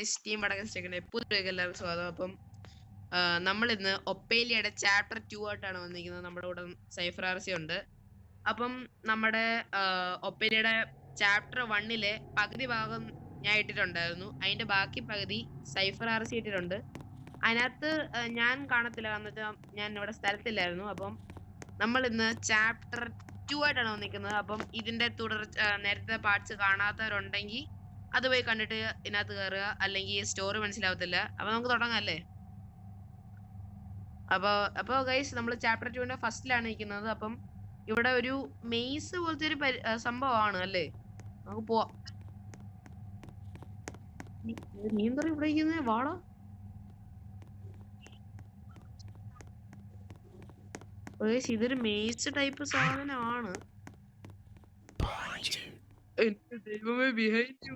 Team വടക്കൻ പുതിയ എല്ലാവർക്കും സ്വാഗതം. അപ്പം നമ്മൾ ഇന്ന് ഒപ്പേലിയുടെ ചാപ്റ്റർ 2 ആയിട്ടാണ് വന്നിരിക്കുന്നത്. നമ്മുടെ കൂടെ സൈഫർ ആർസി ഉണ്ട്. അപ്പം നമ്മുടെ ഒപ്പേലിയുടെ ചാപ്റ്റർ 1-ലെ പകുതി ഭാഗം ഞാൻ ഇട്ടിട്ടുണ്ടായിരുന്നു. അതിന്റെ ബാക്കി പകുതി സൈഫർ ആർസി ഇട്ടിട്ടുണ്ട്. അതിനകത്ത് ഞാൻ കാണത്തില്ല, കാരണം ഞാൻ ഇവിടെ സ്ഥലത്തില്ലായിരുന്നു. അപ്പം നമ്മൾ ഇന്ന് ചാപ്റ്റർ 2 ആയിട്ടാണ് വന്നിരിക്കുന്നത്. അപ്പം ഇതിന്റെ നേരത്തെ പാർട്സ് കാണാത്തവരുണ്ടെങ്കിൽ അത് പോയി കണ്ടിട്ട് ഇതിനകത്ത് കയറുക, അല്ലെങ്കിൽ സ്റ്റോറി മനസ്സിലാവത്തില്ല. അപ്പൊ നമുക്ക് തുടങ്ങാം അല്ലേ? അപ്പൊ ഗൈസ്, നമ്മൾ ചാപ്റ്റർ 2-ന്റെ ഫസ്റ്റിലാണ് നിൽക്കുന്നത്. അപ്പം ഇവിടെ ഒരു മെയ്സ് പോലത്തെ ഒരു സംഭവമാണ് അല്ലേ? നമുക്ക് പോവാം. നീ എന്താ ഇവിടെ ഇരിക്കുന്നത്? വാള ഇതൊരു മെയ്സ് ടൈപ്പ് സാധനമാണ്. എന്റെ ദൈവമേ, ബിഹൈൻഡ് യു.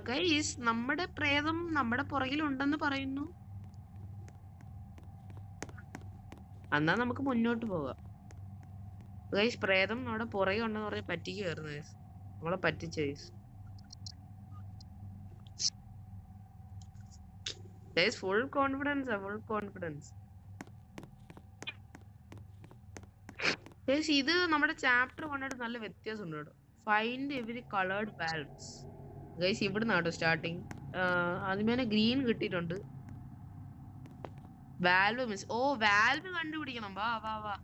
ഗൈസ്, നമ്മുടെ പ്രേതം നമ്മുടെ പുറകിലുണ്ടെന്ന് പറയുന്നു. എന്നാ നമുക്ക് മുന്നോട്ട് പോകാം. ഗൈസ്, പ്രേതം നമ്മുടെ പുറകെ ഉണ്ടെന്ന് പറഞ്ഞ് പറ്റിക്കുവായിരുന്നു ഗൈസ്. നമ്മളെ പറ്റിച്ചു guys. Guys, full confidence. Guys, ഇത് നമ്മുടെ ചാപ്റ്റർ 1 നല്ല വ്യത്യാസമുണ്ട് കേട്ടോ. Find every coloured valves. Guys, ഇവിടുന്ന് കേട്ടോ സ്റ്റാർട്ടിങ്. ആദ്യമേ ഗ്രീൻ കിട്ടിയിട്ടുണ്ട്. Valve miss. ഓ, വാൽവ് കണ്ടുപിടിക്കണം. വാ വാ വാ.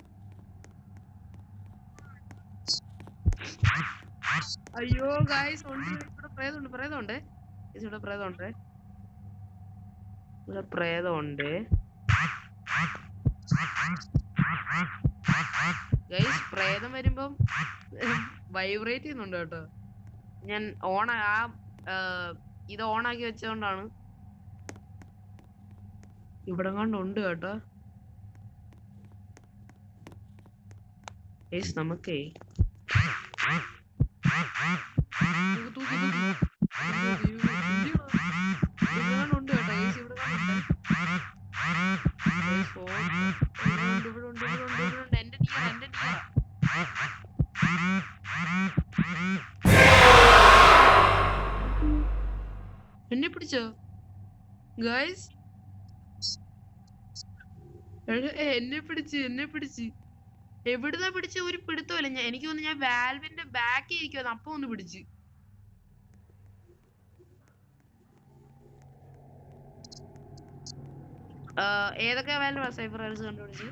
അയ്യോ ഗൈസ്, ഇവിടെ പ്രേതമുണ്ട്. ഇവിടെ പ്രേതമുണ്ട്. ഗൈസ്, പ്രേതം വരുമ്പം വൈബ്രേറ്റ് ചെയ്യുന്നുണ്ട് കേട്ടോ. ഞാൻ ഇത് ഓണാക്കി വെച്ചോണ്ടാണ്. ഇവിടെ കണ്ടുണ്ട് കേട്ടോ. ഗൈസ്, നമുക്കേ ഉണ്ട് കേട്ടോ. ഗൈസ്, ഇവിടെ എന്റെ എന്നെ പിടിച്ചോ ഗൈസ്? എന്നെ പിടിച്ച് എവിടുന്നാ പിടിച്ച? ഒരു പിടുത്തമല്ല. എനിക്ക് തോന്നുന്നു ഞാൻ വാൽവിന്റെ ബാക്കിൽ ഇരിക്കുവായിരുന്നു. അപ്പൊ ഒന്ന് പിടിച്ച്. ഏതൊക്കെ വാൽവാ സൈഫർ ആർസി കണ്ടുപിടിച്ച്?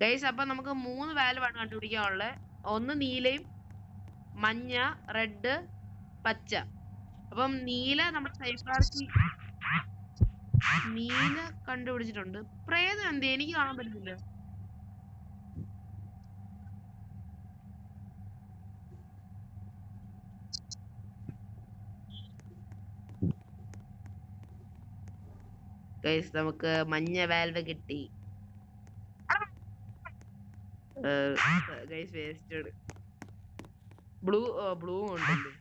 ഗൈസ്, അപ്പൊ നമുക്ക് 3 വാൽവാണ് കണ്ടുപിടിക്കാനുള്ളത്. ഒന്ന് നീലയും, മഞ്ഞ, റെഡ്, പച്ച. അപ്പം നീല നമ്മുടെ സൈഫർ ആർസി നീല കണ്ടുപിടിച്ചിട്ടുണ്ട്. പ്രേതം എന്ത് എനിക്ക് കാണാൻ പറ്റുന്നില്ല. ഗൈസ്, നമുക്ക് മഞ്ഞ വാൽവ് കിട്ടി. Guys, waste. ബ്ലൂ ഉണ്ടല്ലേ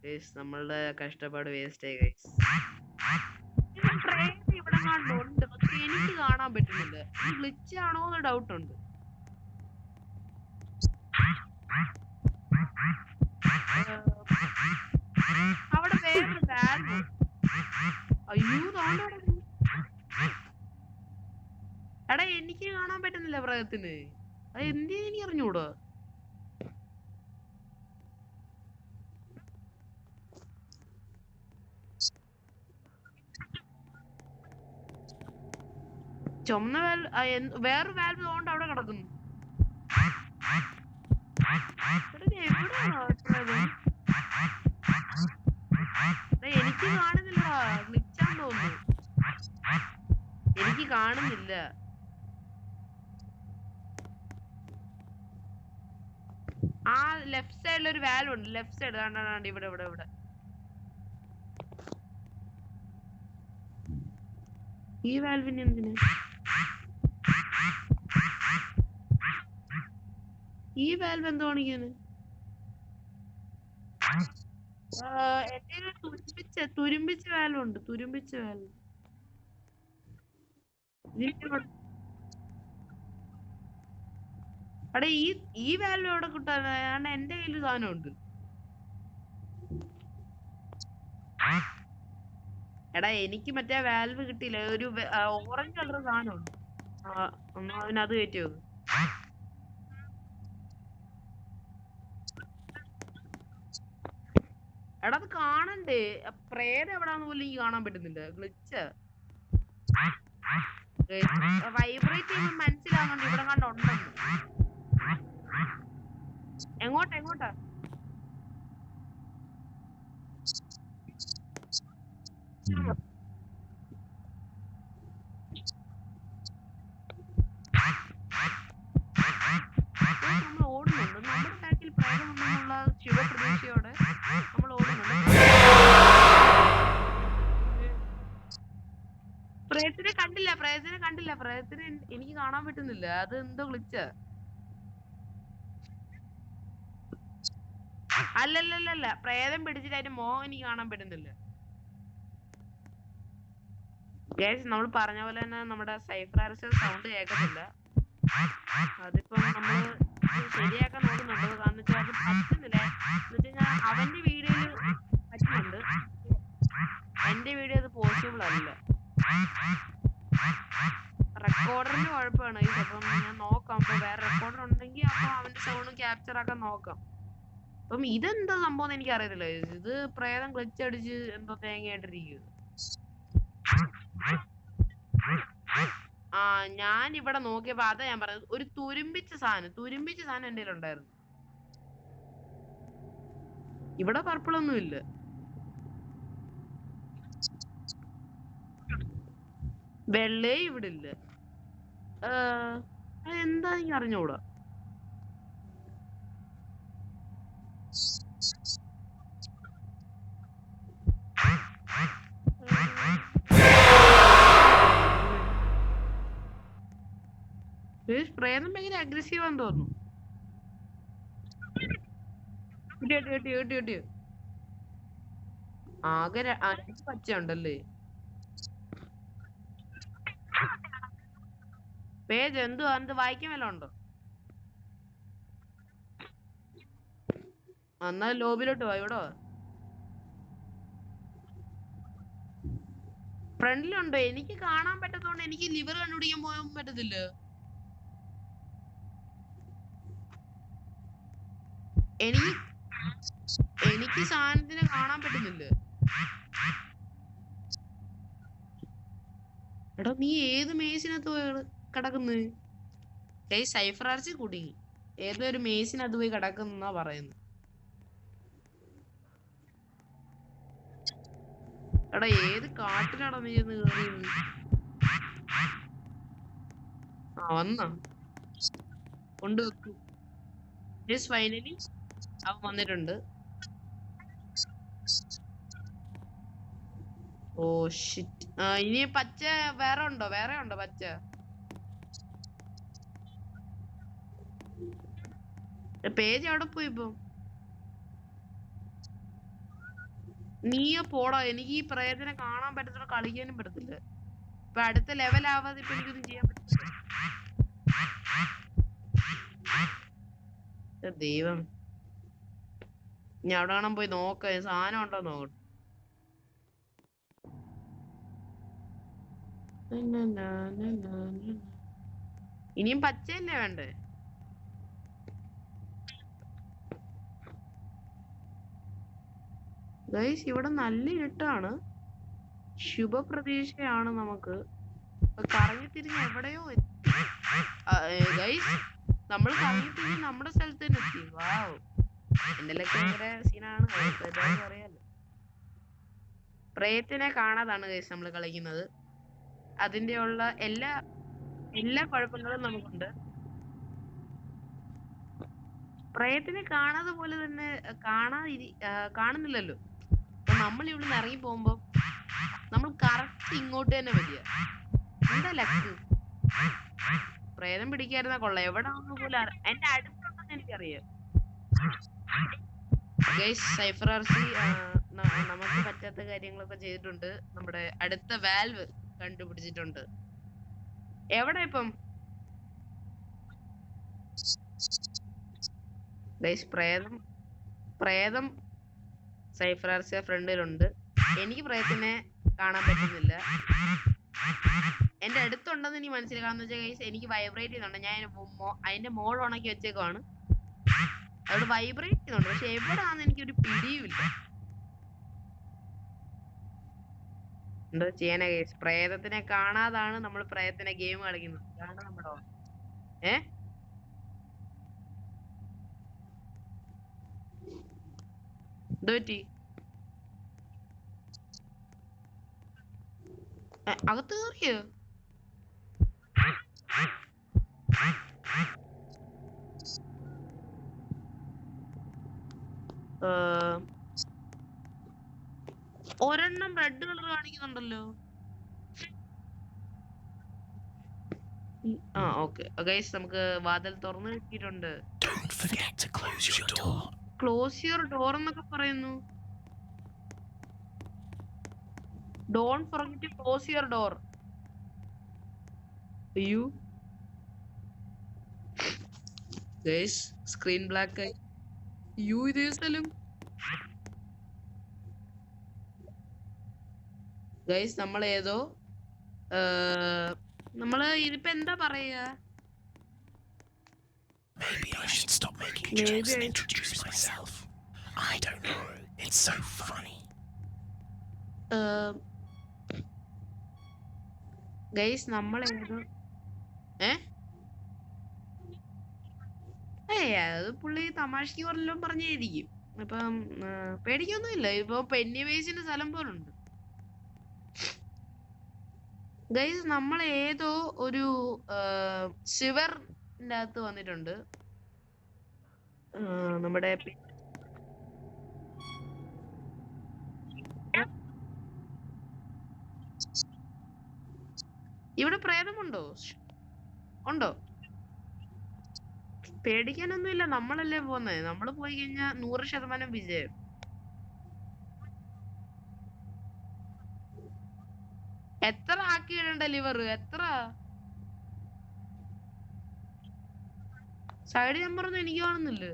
ഗൈസ്? നമ്മളുടെ കഷ്ടപ്പാട് വേസ്റ്റ് ആയി ഗൈസ്. ഇവിടെ കണ്ടുണ്ട്, പക്ഷെ എനിക്ക് കാണാൻ പറ്റുന്നില്ല. ഗ്ലിച്ച് ആണോ എന്ന് ഡൗട്ട് ഉണ്ട്. അവിടെ വേറൊരു വാൽവ്. അയ്യോ, എടാ, എനിക്ക് കാണാൻ പറ്റുന്നില്ല പ്രേതത്തിന്. അത് എന്തിനാ എനിക്ക് അറിഞ്ഞൂടാ. ചുമന്ന വാൽവ്, വേറൊരു വാൽവ് കൊണ്ട് അവിടെ കിടക്കുന്നു. എനിക്ക് കാണുന്നില്ല. ഗ്ലിച്ചാന്ന് തോന്നുന്നു. എനിക്ക് കാണുന്നില്ല. ആ ലെഫ്റ്റ് സൈഡിൽ ഒരു വാൽവ് ഉണ്ട്. ലെഫ്റ്റ് സൈഡ് കണ്ടാണ്ട് ഇവിടെ. ഈ വാൽവിന് എന്തിന്? ഈ വാൽവ് എന്തോ കാണിക്കാന്? തുരുമ്പിച്ച വാൽവ് ഉണ്ട്. തുരുമ്പിച്ച വാൽവ്. എടാ ഈ വാൽവ് എവിടെ കിട്ടാൻ? എന്റെ കയ്യിൽ സാധനം ഉണ്ട്. എടാ എനിക്ക് മറ്റേ വാൽവ് കിട്ടിയില്ല. ഒരു ഓറഞ്ച് കളർ സാധനം ഉണ്ട്. അതിനത് കയറ്റി വെക്കും. എടാ അത് കാണണ്ടേ? പ്രേതം എവിടാന്ന് പോലും എനിക്ക് കാണാൻ പറ്റുന്നില്ല. ഗ്ലിച്ച് വൈബ്രേറ്റ് ചെയ്യുമ്പോൾ മനസ്സിലാവുന്നുണ്ട് ഇവിടെ കണ്ടുണ്ടെന്ന്. എങ്ങോട്ടാ? നമ്മൾ ഓടുന്നുണ്ട്. നമ്മുടെ ബാക്കിൽ പ്രേതം ഉണ്ടെന്നുള്ള ശുഭപ്രതീക്ഷയോടെ നമ്മൾ ഓടുന്നുണ്ട്. പ്രേതത്തിനെ കണ്ടില്ല. പ്രേതത്തിനെ എനിക്ക് കാണാൻ പറ്റുന്നില്ല. അത് എന്തോ ഗ്ലിച്ച. അല്ലല്ലല്ല, പ്രേതം പിടിച്ചിട്ട് അതിന്റെ മോഹം എനിക്ക് കാണാൻ പറ്റുന്നില്ല. നമ്മൾ പറഞ്ഞ പോലെ തന്നെ നമ്മുടെ സൈഫർ സൗണ്ട് കേൾക്കത്തില്ല. അതിപ്പം നമ്മള് ശരിയാക്കാൻ നോക്കുന്നുണ്ട്. കാരണം വെച്ചാൽ അത് പറ്റുന്നില്ല. എന്നുവെച്ചാൽ അവന്റെ വീഡിയോയില് പറ്റുന്നുണ്ട്, എന്റെ വീഡിയോ അത് പോസിബിൾ അല്ല. റെക്കോർഡറിന്റെ കുഴപ്പമാണ്. അപ്പം ഞാൻ നോക്കാം. അപ്പൊ വേറെ റെക്കോർഡർ ഉണ്ടെങ്കിൽ അപ്പൊ അവന്റെ സൗണ്ട് ക്യാപ്ചർ ആക്കാൻ നോക്കാം. അപ്പം ഇതെന്താ സംഭവം എനിക്ക് അറിയത്തില്ല. ഇത് പ്രേതം ക്ലച്ച് അടിച്ച് എന്തോ തേങ്ങയായിട്ടിരിക്കും. ഞാൻ ഇവിടെ നോക്കിയപ്പോ അതാ ഞാൻ പറഞ്ഞത്, ഒരു തുരുമ്പിച്ച സാധനം എന്റെ ഉണ്ടായിരുന്നു. ഇവിടെ പർപ്പിളൊന്നും ഇല്ല. വെള്ളേ ഇവിടെ ഇല്ല. എന്താ എനിക്ക് അറിഞ്ഞൂടാ. പ്രേതം ഭയങ്കര അഗ്രസീവ് ആണെന്ന് തോന്നുന്നു. കിട്ടിയോ? ആകെ 5 പച്ച ഉണ്ടല്ലേ? പേജ് എന്തുവാ? എന്ത് വായിക്കാൻ വല്ല ഉണ്ടോ? എന്നാ ലോബിലോട്ട് വാ. ഇവിടെ ഫ്രണ്ടിലുണ്ടോ? എനിക്ക് കാണാൻ പറ്റത്തോണ്ട് എനിക്ക് ലിവർ കണ്ടുപിടിക്കാൻ പോകാൻ പറ്റത്തില്ല. എനിക്ക് സാധനത്തിനെ കാണാൻ പറ്റുന്നില്ല. എടാ നീ ഏത് മേസിനകത്ത് കിടക്കുന്നത്? സൈഫർ ആർച്ചി കുടുങ്ങി. ഏതൊരു മേസിനകത്ത് പോയി കിടക്കുന്നാ പറയുന്നത്. എടാ ഏത് കാട്ടിനാടാ നീ കേറിയത്? വന്നാ കൊണ്ടുവെക്കും. ഫൈനലി അവൻ വന്നിട്ടുണ്ട്. Oh shit. ഇനി പച്ച വേറെ ഉണ്ടോ പച്ച? പേജ് അവിടെ പോയി. ഇപ്പൊ നീയോ പോടാ. എനിക്ക് ഈ പ്രേതത്തിനെ കാണാൻ പറ്റത്തില്ല, കളിക്കാനും പറ്റത്തില്ല. ഇപ്പൊ അടുത്ത ലെവൽ ആവാതെ ഇപ്പൊ എനിക്കൊന്നും ചെയ്യാൻ പറ്റില്ല. ദൈവം, ഞാൻ അവിടെ കാണാൻ പോയി നോക്ക സാധനം ഉണ്ടോ നോക്കട്ടെ. ഇനിയും പച്ചയല്ലേ വേണ്ടേ? ഗൈസ് ഇവിടെ നല്ല ഇരുട്ടാണ്. ശുഭപ്രതീക്ഷയാണ് നമുക്ക്. കറങ്ങി തിരിഞ്ഞ് എവിടെയോ എത്തി. ഗൈസ് നമ്മൾ കറങ്ങി തിരിഞ്ഞ് നമ്മുടെ സ്ഥലത്ത് തന്നെ എത്തി. വാവ്, എന്റെ ഭയങ്കര സീനാണ്. അറിയാലോ, പ്രേതത്തിനെ കാണാതാണ് ഗൈസ് നമ്മൾ കളിക്കുന്നത്. അതിന്റെ ഉള്ള എല്ലാ കുഴപ്പങ്ങളും നമുക്കുണ്ട്. പ്രേതത്തിനെ കാണാതെ പോലെ തന്നെ കാണുന്നില്ലല്ലോ. നമ്മൾ ഇവിടുന്ന് ഇറങ്ങി പോകുമ്പോ നമ്മൾ കറക്റ്റ് ഇങ്ങോട്ട് തന്നെ വരിക. എന്താ ലക്ക്? പ്രേതം പിടിക്കായിരുന്ന കൊള്ളാം. എവിടെ പോലും എന്റെ അടുത്തുണ്ടെന്ന് എനിക്കറിയാം. സൈഫർ ആർസി നമുക്ക് പറ്റാത്ത കാര്യങ്ങളൊക്കെ ചെയ്തിട്ടുണ്ട്. നമ്മുടെ അടുത്ത വാൽവ് കണ്ടുപിടിച്ചിട്ടുണ്ട്. എവിടെ ഇപ്പം? പ്രേതം സൈഫർ ആർസിയ ഫ്രണ്ടിലുണ്ട്. എനിക്ക് പ്രേതത്തിനെ കാണാൻ പറ്റുന്നില്ല. എന്റെ അടുത്തുണ്ടെന്ന് എനിക്ക് മനസ്സിലാക്കാന്ന് വെച്ചാൽ ഗൈസ് എനിക്ക് വൈബ്രേറ്റ് ചെയ്യുന്നുണ്ട്. ഞാൻ അതിന്റെ മോഡ് ഓണാക്കി വെച്ചേക്കാണ്. അവിടെ വൈബ്രേറ്റ് ചെയ്യുന്നുണ്ട്. പക്ഷെ എവിടാന്ന് എനിക്കൊരു പിടിയുമില്ല. എന്താ ചെയ്യാനാ ഗൈസ്? പ്രേതത്തിനെ കാണാതാണ് നമ്മൾ പ്രേതത്തിനെ ഗെയിം കളിക്കുന്നത്. ഇതാണ് നമ്മുടെ എന്ത് പറ്റി? അകത്ത് കയറിയോ? ഒരെണ്ണം റെഡ് കളർ കാണിക്കുന്നുണ്ടല്ലോ. ഓക്കെ ഗൈസ്, നമുക്ക് വാതിൽ തുറന്നു കിട്ടിയിട്ടുണ്ട്. ക്ലോസ് യുവർ ഡോർ എന്നൊക്കെ പറയുന്നു. Don't forget to close your door. അയ്യോ ഗൈസ്, സ്ക്രീൻ ബ്ലാക്ക് ആയി. അയ്യോ ഇതേ സ്ഥലം. ഗൈസ് നമ്മളേതോ നമ്മള് ഇതിപ്പോ എന്താ പറയാ? Maybe I should stop making jokes and introduce myself. I don't know. It's so funny. Guys നമ്മളേതോ അത് പുള്ളി തമാശക്ക് വല്ലതും പറഞ്ഞായിരിക്കും. അപ്പം പേടിക്കൊന്നുമില്ല. ഇപ്പൊ പെന്നിവേസിന്റെ സ്ഥലം പോലുണ്ട്. ഗൈസ് നമ്മൾ ഏതോ ഒരു ശിവറിന്റെ അകത്ത് വന്നിട്ടുണ്ട്. നമ്മുടെ ഇവിടെ പ്രേതമുണ്ടോ? ഉണ്ടോ? പേടിക്കാനൊന്നുമില്ല. നമ്മളല്ലേ പോന്നേ. നമ്മള് പോയി കഴിഞ്ഞാൽ 100% വിജയം. എത്ര ആക്കിയിടണ്ട ലിവർ? എത്ര സൈഡ് നമ്പറൊന്നും എനിക്ക് കാണുന്നില്ല.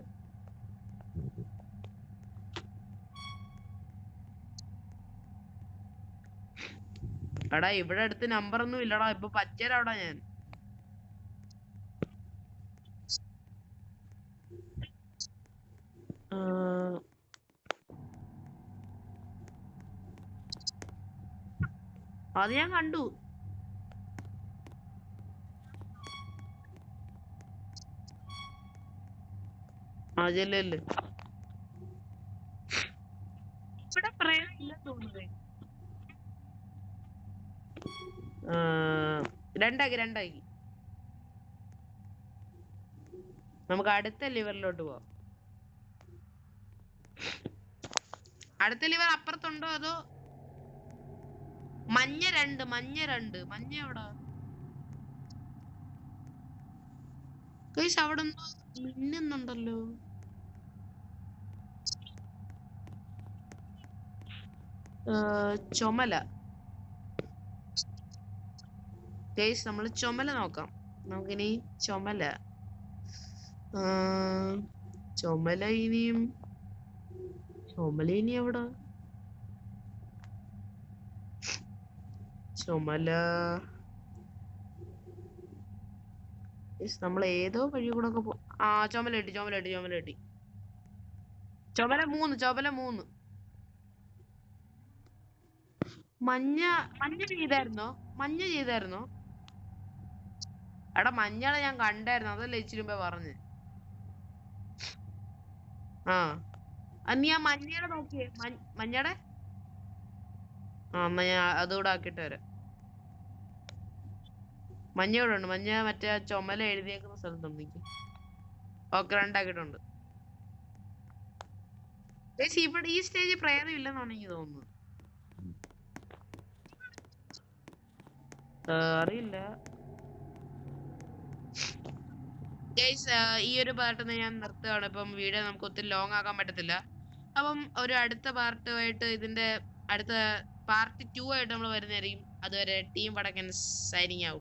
എടാ ഇവിടെ അടുത്ത് നമ്പർ ഒന്നും ഇല്ലടാ. ഇപ്പൊ പച്ചരവിടാ ഞാൻ. അത് ഞാൻ കണ്ടു. അതല്ലേ ഇവിടെ പ്രേതമില്ല തോന്നുന്നത്. രണ്ടാക്കി നമുക്ക് അടുത്ത ലിവറിലോട്ട് പോവാം. അടുത്ത ലിവർ അപ്പുറത്തുണ്ടോ അതോ മഞ്ഞ രണ്ട്? മഞ്ഞ എവിടാ? ഗയ്സ് അവിടെ മിന്നുന്നുണ്ടല്ലോ. ചുമല. ഗയ്സ് നമ്മൾ ചുമല നോക്കാം. നമുക്കിനി ചുമല ഇനി എവിടാ? ചുമല നമ്മൾ ഏതോ വഴി കൂടെ ഒക്കെ ചുമല കിട്ടി. ചുമല 3. മഞ്ഞ ചെയ്തായിരുന്നോ? എടാ മഞ്ഞളെ ഞാൻ കണ്ടായിരുന്നു. അതല്ലേ ഇച്ചിരി മുമ്പേ പറഞ്ഞ്. നീ ആ മഞ്ഞയുടെ നോക്കിയേ. മഞ്ഞയുടെ എന്നാ ഞാൻ അതുകൂടെ ആക്കിട്ട് വരാം. മഞ്ഞ ഇവിടെ ഉണ്ട്. മഞ്ഞ മറ്റേ ചുമല എഴുതിയേക്കുന്ന സ്ഥലത്തുണ്ട്. ഓക്കെ, 2 ആക്കിയിട്ടുണ്ട്. ഇവിടെ ഈ സ്റ്റേജിൽ പ്രേതം ഇല്ലെന്നാണ് എനിക്ക് തോന്നുന്നത്. അറിയില്ല. ഈ ഒരു പാർട്ട് ഞാൻ നിർത്തുകയാണ്. ഇപ്പം വീഡിയോ നമുക്ക് ഒത്തിരി ലോങ് ആക്കാൻ പറ്റത്തില്ല. അപ്പം ഒരു അടുത്ത പാർട്ടുമായിട്ട് ഇതിന്റെ അടുത്ത പാർട്ട് 2 ആയിട്ട് നമ്മൾ വരുന്നതായിരിക്കും. അതുവരെ ടീം വടക്കൻ സൈനിങ് ഔട്ട്.